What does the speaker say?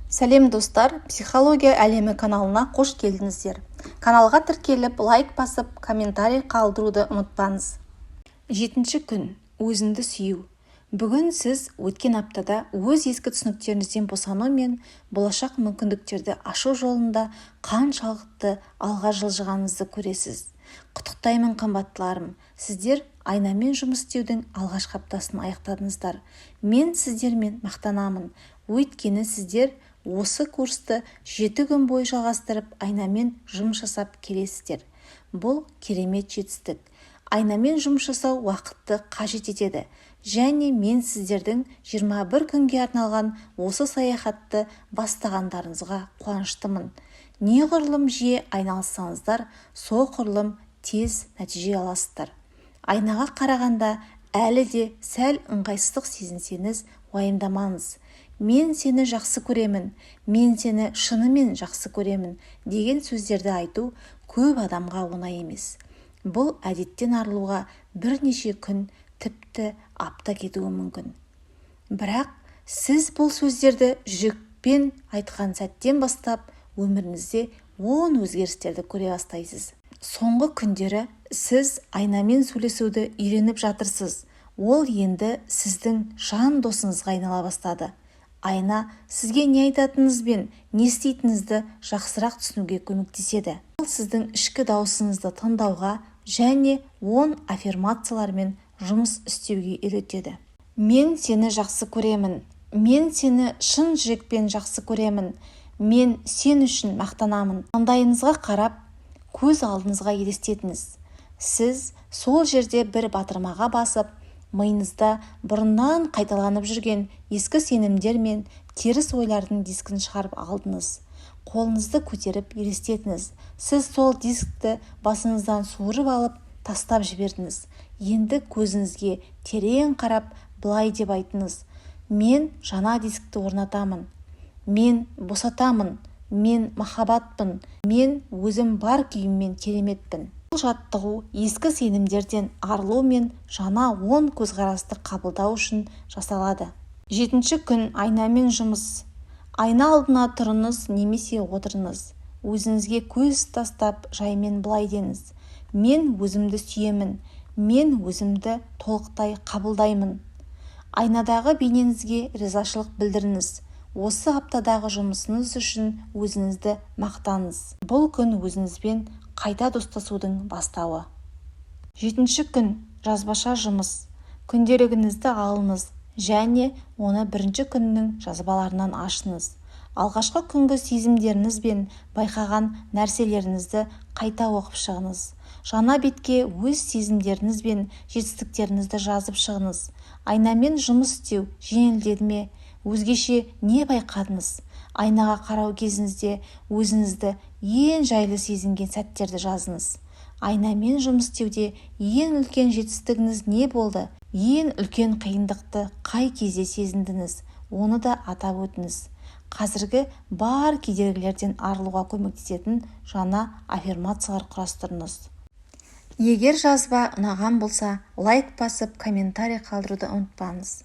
Сәлем достар, психология әлемі каналына қош келдіңіздер. Каналға тіркеліп, лайк басып, комментарий қалдыруды ұмытпаңыз. 7-ші күн. Өзіңді сүю. Бүгін сіз өткен аптада өз ескі түсініктеріңізден босану мен болашақ мүмкіндіктерді ашу жолында қаншалықты алға жылжығаныңызды көресіз. Құттықтаймын қымбаттыларым, сіздер айнамен жұмыс істеудің алғашқы аптасын аяқтадыңыздар. Мен сіздермен мақтанамын, өйткені сіздер осы курсты 7 күн бойы жалғастырып айнамен жұмыс жасап келесіздер. Бұл керемет жетістік. Айнамен жұмыс жасау уақытты қажет етеді. Және мен сіздердің 21 күнге арналған осы саяхатты бастағандарыңызға қуаныштымын. Неғұрлым жиі айналыссаңыздар, соғұрлым тез нәтиже аласыздар. Айнаға қарағанда әлі де сәл ыңғайсыздық сезінсеңіз, уайымдамаңыз. Мен сені жақсы көремін, мен сені шынымен жақсы көремін деген сөздерді айту көп адамға оңай емес. Бұл әдеттен арылуға бірнеше күн, тіпті апта кетуі мүмкін. Бірақ сіз бұл сөздерді жүрекпен айтқан сәттен бастап өміріңізде оң өзгерістерді көре бастайсыз. Соңғы күндері сіз айнамен сөйлесуді үйреніп жатырсыз. Ол енді сіздің жан досыңызға айнала бастады. Айна сізге не айтатыныңыз бен не істейтініңізді жақсырақ түсінуге көмектеседі. Ол сіздің ішкі даусыңызды тыңдауға және оң аффирмациялармен жұмыс істеуге үйретеді. Мен сені жақсы көремін. Мен сені шын жүрекпен жақсы көремін. Мен сен үшін мақтанамын. Маңдайыңызға қарап, көз алдыңызға елестетіңіз. Сіз сол жерде бір батырмаға басып, миыңызда бұрыннан қайталанып жүрген ескі сенімдер мен теріс ойлардың дискін шығарып алдыңыз. Қолыңызды көтеріп елестетіңіз. Сіз сол дискті басыңыздан суырып алып, тастап жібердіңіз. Енді көзіңізге терең қарап, былай деп айтыңыз: мен жаңа дискті орнатамын. Мен босатамын. Мен махаббатпын. Мен өзім бар күйіммен кереметпін. Бұл жаттығу ескі сенімдерден арылу мен жаңа оң көзқарасты қабылдау үшін жасалады. 7-ші күн. Айнамен жұмыс. Айна алдына тұрыңыз немесе отырыңыз. Өзіңізге көз тастап жаймен былай деңіз: мен өзімді сүйемін. Мен өзімді толықтай қабылдаймын. Айнадағы бейнеңізге ризашылық білдіріңіз. Осы аптадағы жұмысыңыз үшін өзіңізді мақтаңыз. Бұл күн өзіңізбен қайта достасудың бастауы. 7-ші күн. Жазбаша жұмыс. Күнделігіңізді алыңыз және оны 1-ші күннің жазбаларынан ашыңыз. Алғашқы күнгі сезімдеріңіз бен байқаған нәрселеріңізді қайта оқып шығыңыз. Жаңа бетке өз сезімдеріңіз бен жетістіктеріңізді жазып шығыңыз. Айнамен жұмыс істеу жеңілдеді ме? Өзгеше не байқадыңыз? Айнаға қарау кезіңізде өзіңізді ең жайлы сезінген сәттерді жазыңыз. Айнамен жұмыс істеуде ең үлкен жетістігіңіз не болды? Ең үлкен қиындықты қай кезде сезіндіңіз? Оны да атап өтіңіз. Қазіргі бар кедергілерден арылуға көмектесетін жаңа аффирмациялар құрастырыңыз. Егер жазба ұнаған болса, лайк басып, комментарий қалдыруды ұмытпаңыз.